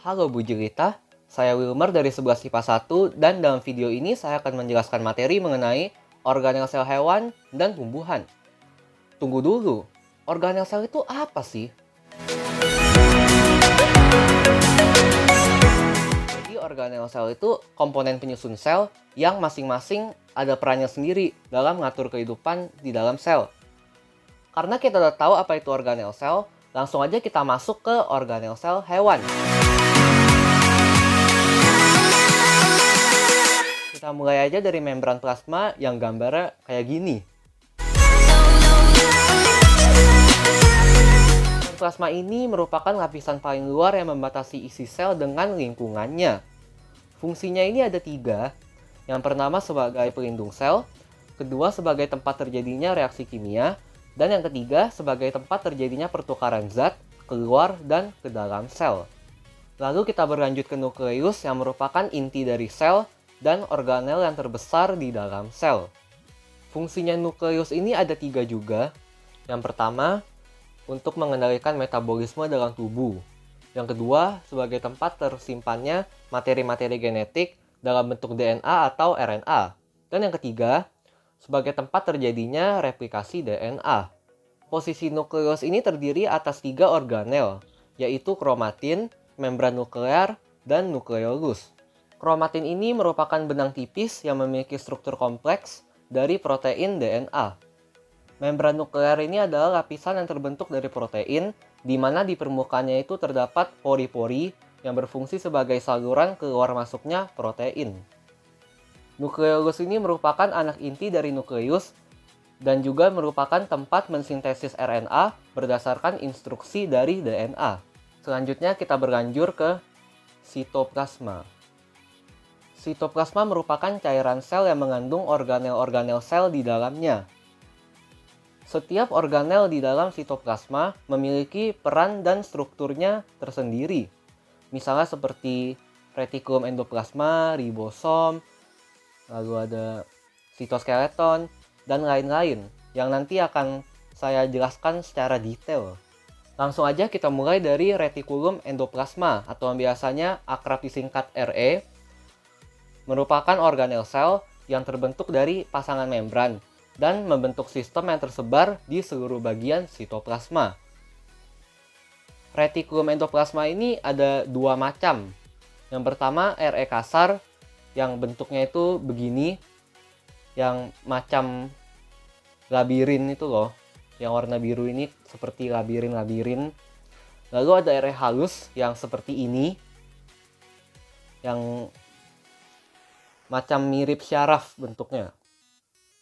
Halo Bu Jelita, saya Wilmer dari 11 IPA 1 dan dalam video ini saya akan menjelaskan materi mengenai organel sel hewan dan tumbuhan. Tunggu dulu, organel sel itu apa sih? Jadi organel sel itu komponen penyusun sel yang masing-masing ada perannya sendiri dalam mengatur kehidupan di dalam sel. Karena kita udah tahu apa itu organel sel, langsung aja kita masuk ke organel sel hewan. Kita mulai aja dari membran plasma yang gambarnya kayak gini. Membran plasma ini merupakan lapisan paling luar yang membatasi isi sel dengan lingkungannya. Fungsinya ini ada 3. Yang pertama sebagai pelindung sel, kedua sebagai tempat terjadinya reaksi kimia, dan yang ketiga sebagai tempat terjadinya pertukaran zat keluar dan ke dalam sel. Lalu kita berlanjut ke nukleus yang merupakan inti dari sel dan organel yang terbesar di dalam sel. Fungsinya nukleus ini ada 3 juga. Yang pertama, untuk mengendalikan metabolisme dalam tubuh. Yang kedua, sebagai tempat tersimpannya materi-materi genetik dalam bentuk DNA atau RNA. Dan yang ketiga, sebagai tempat terjadinya replikasi DNA. Posisi nukleus ini terdiri atas 3 organel, yaitu kromatin, membran nuklear, dan nukleolus. Kromatin ini merupakan benang tipis yang memiliki struktur kompleks dari protein DNA. Membran nuklear ini adalah lapisan yang terbentuk dari protein, di mana di permukaannya itu terdapat pori-pori yang berfungsi sebagai saluran keluar masuknya protein. Nukleolus ini merupakan anak inti dari nukleus dan juga merupakan tempat mensintesis RNA berdasarkan instruksi dari DNA. Selanjutnya kita berlanjut ke sitoplasma. Sitoplasma merupakan cairan sel yang mengandung organel-organel sel di dalamnya. Setiap organel di dalam sitoplasma memiliki peran dan strukturnya tersendiri. Misalnya seperti retikulum endoplasma, ribosom, lalu ada sitoskeleton, dan lain-lain yang nanti akan saya jelaskan secara detail. Langsung aja kita mulai dari retikulum endoplasma atau biasanya akrab disingkat RE. Merupakan organel sel yang terbentuk dari pasangan membran dan membentuk sistem yang tersebar di seluruh bagian sitoplasma. Retikulum endoplasma ini ada 2 macam. Yang pertama RE kasar yang bentuknya itu begini, yang macam labirin itu loh, yang warna biru ini seperti labirin-labirin. Lalu ada RE halus yang seperti ini, yang macam mirip syaraf bentuknya.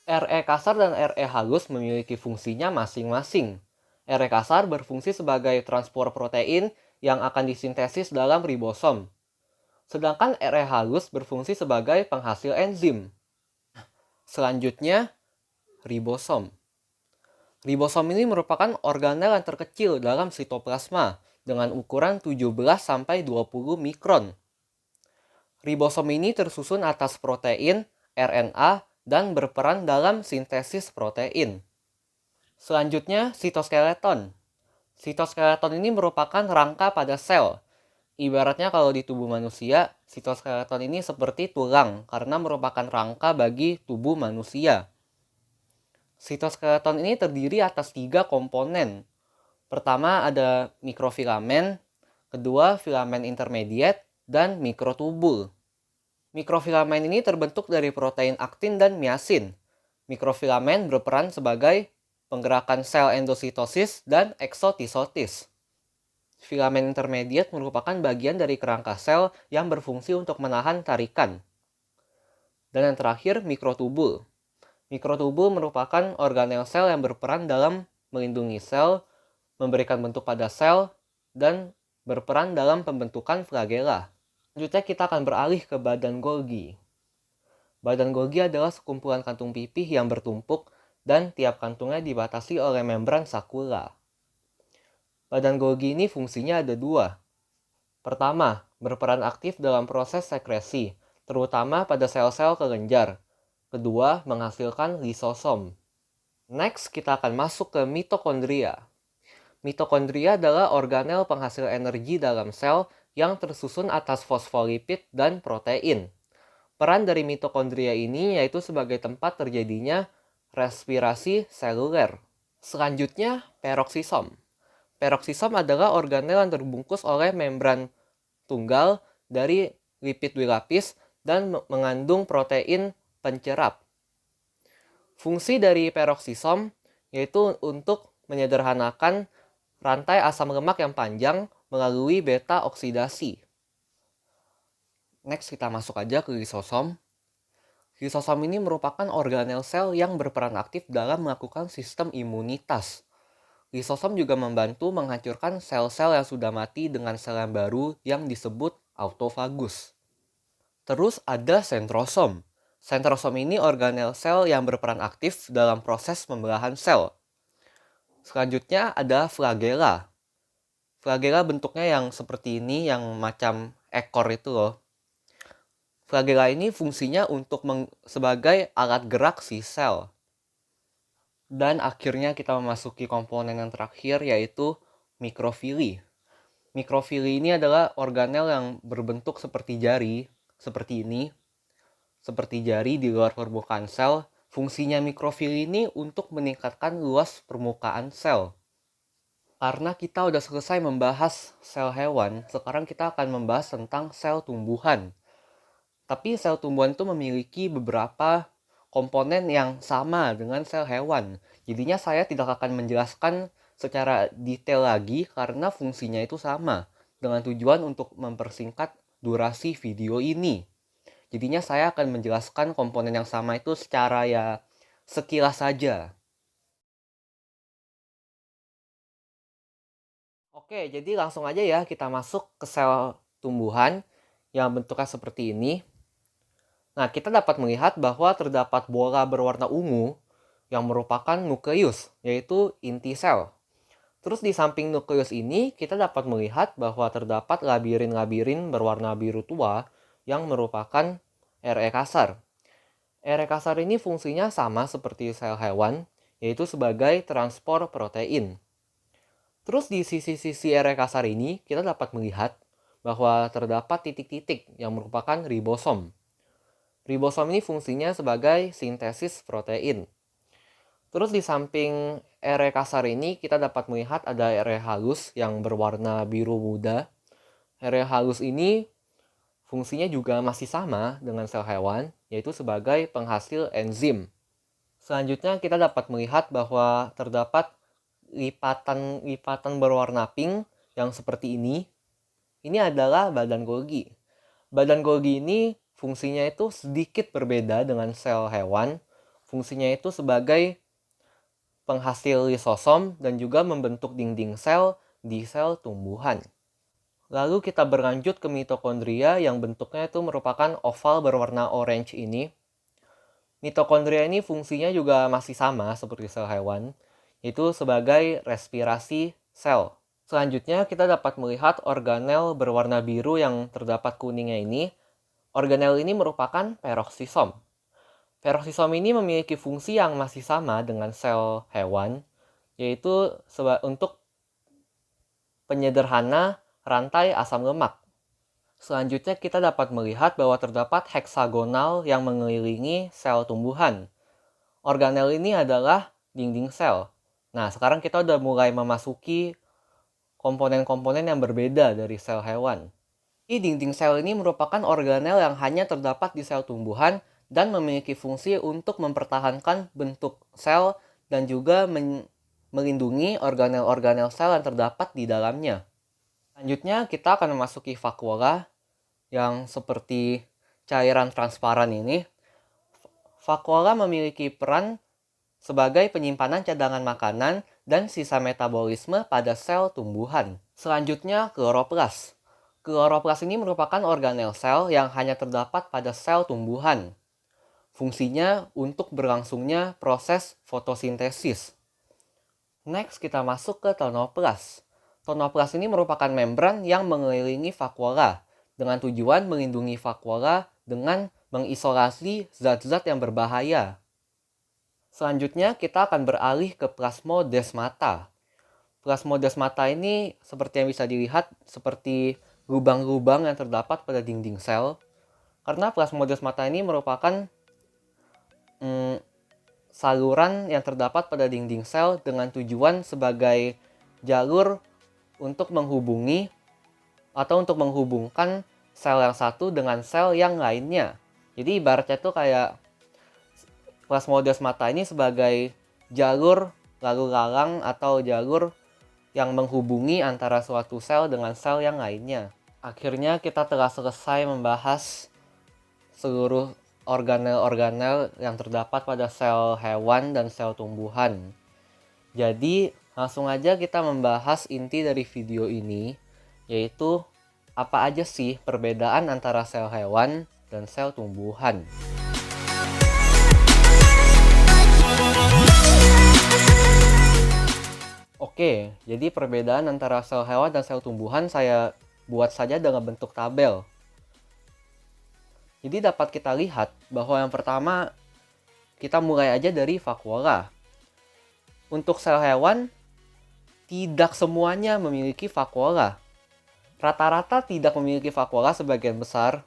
RE kasar dan RE halus memiliki fungsinya masing-masing. RE kasar berfungsi sebagai transport protein yang akan disintesis dalam ribosom. Sedangkan RE halus berfungsi sebagai penghasil enzim. Selanjutnya, ribosom. Ribosom ini merupakan organel yang terkecil dalam sitoplasma dengan ukuran 17-20 mikron. Ribosom ini tersusun atas protein, RNA, dan berperan dalam sintesis protein. Selanjutnya, sitoskeleton. Sitoskeleton ini merupakan rangka pada sel. Ibaratnya kalau di tubuh manusia, sitoskeleton ini seperti tulang karena merupakan rangka bagi tubuh manusia. Sitoskeleton ini terdiri atas 3 komponen. Pertama ada mikrofilamen, kedua filamen intermediate, dan mikrotubul. Mikrofilamen ini terbentuk dari protein aktin dan miasin. Mikrofilamen berperan sebagai penggerakan sel endositosis dan eksotisosis. Filamen intermediate merupakan bagian dari kerangka sel yang berfungsi untuk menahan tarikan. Dan yang terakhir, mikrotubul. Mikrotubul merupakan organel sel yang berperan dalam melindungi sel, memberikan bentuk pada sel, dan berperan dalam pembentukan flagela. Selanjutnya kita akan beralih ke badan Golgi. Badan Golgi adalah sekumpulan kantung pipih yang bertumpuk dan tiap kantungnya dibatasi oleh membran sakula. Badan Golgi ini fungsinya ada 2. Pertama, berperan aktif dalam proses sekresi, terutama pada sel-sel kelenjar. Kedua, menghasilkan lisosom. Next, kita akan masuk ke mitokondria. Mitokondria adalah organel penghasil energi dalam sel yang tersusun atas fosfolipid dan protein. Peran dari mitokondria ini yaitu sebagai tempat terjadinya respirasi seluler. Selanjutnya, peroksisom. Peroksisom adalah organel yang terbungkus oleh membran tunggal dari lipid bilapis dan mengandung protein pencerap. Fungsi dari peroksisom yaitu untuk menyederhanakan rantai asam lemak yang panjang melalui beta oksidasi. Next kita masuk aja ke lisosom. Lisosom ini merupakan organel sel yang berperan aktif dalam melakukan sistem imunitas. Lisosom juga membantu menghancurkan sel-sel yang sudah mati dengan sel yang baru yang disebut autofagus. Terus ada sentrosom. Sentrosom ini organel sel yang berperan aktif dalam proses pembelahan sel. Selanjutnya ada flagella. Flagella bentuknya yang seperti ini, yang macam ekor itu loh. Flagella ini fungsinya untuk sebagai alat gerak si sel. Dan akhirnya kita memasuki komponen yang terakhir yaitu mikrofili. Mikrofili ini adalah organel yang berbentuk seperti jari, seperti ini. Seperti jari di luar permukaan sel. Fungsinya mikrofili ini untuk meningkatkan luas permukaan sel. Karena kita udah selesai membahas sel hewan, sekarang kita akan membahas tentang sel tumbuhan. Tapi sel tumbuhan itu memiliki beberapa komponen yang sama dengan sel hewan. Jadinya saya tidak akan menjelaskan secara detail lagi karena fungsinya itu sama. Dengan tujuan untuk mempersingkat durasi video ini. Jadinya saya akan menjelaskan komponen yang sama itu secara ya sekilas saja. Oke, jadi langsung aja ya kita masuk ke sel tumbuhan yang bentuknya seperti ini. Nah, kita dapat melihat bahwa terdapat bola berwarna ungu yang merupakan nukleus, yaitu inti sel. Terus di samping nukleus ini, kita dapat melihat bahwa terdapat labirin-labirin berwarna biru tua yang merupakan RE kasar. RE kasar ini fungsinya sama seperti sel hewan, yaitu sebagai transport protein. Terus di sisi-sisi RE kasar ini, kita dapat melihat bahwa terdapat titik-titik yang merupakan ribosom. Ribosom ini fungsinya sebagai sintesis protein. Terus di samping RE kasar ini kita dapat melihat ada RE halus yang berwarna biru muda. RE halus ini fungsinya juga masih sama dengan sel hewan, yaitu sebagai penghasil enzim. Selanjutnya kita dapat melihat bahwa terdapat lipatan berwarna pink yang seperti ini. Ini adalah badan Golgi. Badan Golgi ini fungsinya itu sedikit berbeda dengan sel hewan. Fungsinya itu sebagai penghasil lisosom dan juga membentuk dinding sel di sel tumbuhan. Lalu kita berlanjut ke mitokondria yang bentuknya itu merupakan oval berwarna orange ini. Mitokondria ini fungsinya juga masih sama seperti sel hewan, yaitu sebagai respirasi sel. Selanjutnya kita dapat melihat organel berwarna biru yang terdapat kuningnya ini. Organel ini merupakan peroksisom. Peroksisom ini memiliki fungsi yang masih sama dengan sel hewan, yaitu untuk penyederhana rantai asam lemak. Selanjutnya kita dapat melihat bahwa terdapat heksagonal yang mengelilingi sel tumbuhan. Organel ini adalah dinding sel. Nah, sekarang kita udah mulai memasuki komponen-komponen yang berbeda dari sel hewan. Dinding sel ini merupakan organel yang hanya terdapat di sel tumbuhan dan memiliki fungsi untuk mempertahankan bentuk sel dan juga melindungi organel-organel sel yang terdapat di dalamnya. Selanjutnya kita akan memasuki vakuola yang seperti cairan transparan ini. Vakuola memiliki peran sebagai penyimpanan cadangan makanan dan sisa metabolisme pada sel tumbuhan. Selanjutnya kloroplas. Kloroplas ini merupakan organel sel yang hanya terdapat pada sel tumbuhan. Fungsinya untuk berlangsungnya proses fotosintesis. Next, kita masuk ke tonoplas. Tonoplas ini merupakan membran yang mengelilingi vakuola dengan tujuan melindungi vakuola dengan mengisolasi zat-zat yang berbahaya. Selanjutnya, kita akan beralih ke plasmodesmata. Plasmodesmata ini seperti yang bisa dilihat seperti lubang-lubang yang terdapat pada dinding sel, karena plasmodesmata ini merupakan saluran yang terdapat pada dinding sel dengan tujuan sebagai jalur untuk menghubungi atau untuk menghubungkan sel yang satu dengan sel yang lainnya. Jadi ibaratnya tuh kayak plasmodesmata ini sebagai jalur lalu lalang atau jalur yang menghubungi antara suatu sel dengan sel yang lainnya. Akhirnya kita telah selesai membahas seluruh organel-organel yang terdapat pada sel hewan dan sel tumbuhan. Jadi, langsung aja kita membahas inti dari video ini, yaitu apa aja sih perbedaan antara sel hewan dan sel tumbuhan. Oke, jadi perbedaan antara sel hewan dan sel tumbuhan saya buat saja dalam bentuk tabel. Jadi dapat kita lihat bahwa yang pertama kita mulai aja dari vakuola. Untuk sel hewan, tidak semuanya memiliki vakuola. Rata-rata tidak memiliki vakuola sebagian besar.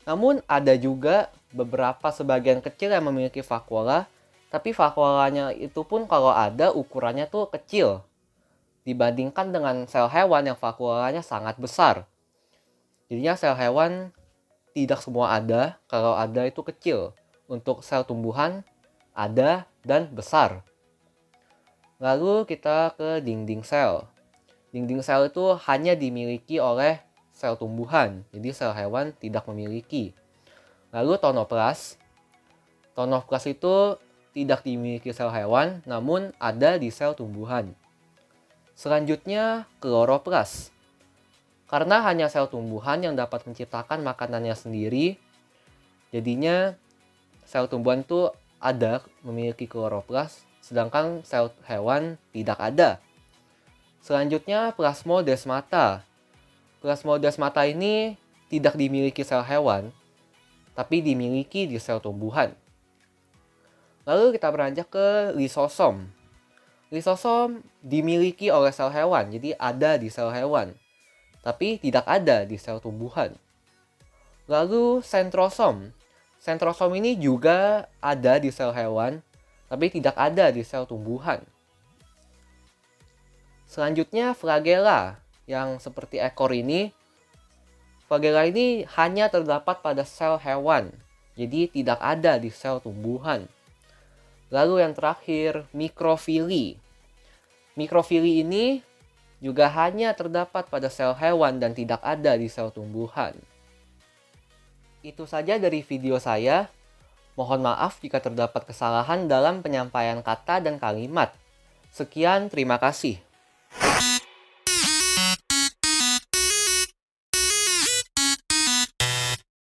Namun ada juga beberapa sebagian kecil yang memiliki vakuola, tapi vakuolanya itu pun kalau ada ukurannya tuh kecil dibandingkan dengan sel hewan yang vakuolanya sangat besar. Jadinya sel hewan tidak semua ada, kalau ada itu kecil. Untuk sel tumbuhan ada dan besar. Lalu kita ke dinding sel. Dinding sel itu hanya dimiliki oleh sel tumbuhan, jadi sel hewan tidak memiliki. Lalu tonoplas. Tonoplas itu tidak dimiliki sel hewan, namun ada di sel tumbuhan. Selanjutnya kloroplas. Karena hanya sel tumbuhan yang dapat menciptakan makanannya sendiri, jadinya sel tumbuhan itu ada memiliki kloroplas, sedangkan sel hewan tidak ada. Selanjutnya plasmodesmata. Plasmodesmata ini tidak dimiliki sel hewan, tapi dimiliki di sel tumbuhan. Lalu kita beranjak ke lisosom. Lisosom dimiliki oleh sel hewan, jadi ada di sel hewan, tapi tidak ada di sel tumbuhan. Lalu sentrosom. Sentrosom ini juga ada di sel hewan, tapi tidak ada di sel tumbuhan. Selanjutnya flagella, yang seperti ekor ini. Flagella ini hanya terdapat pada sel hewan, jadi tidak ada di sel tumbuhan. Lalu yang terakhir, mikrofili. Mikrofili ini juga hanya terdapat pada sel hewan dan tidak ada di sel tumbuhan. Itu saja dari video saya. Mohon maaf jika terdapat kesalahan dalam penyampaian kata dan kalimat. Sekian, terima kasih.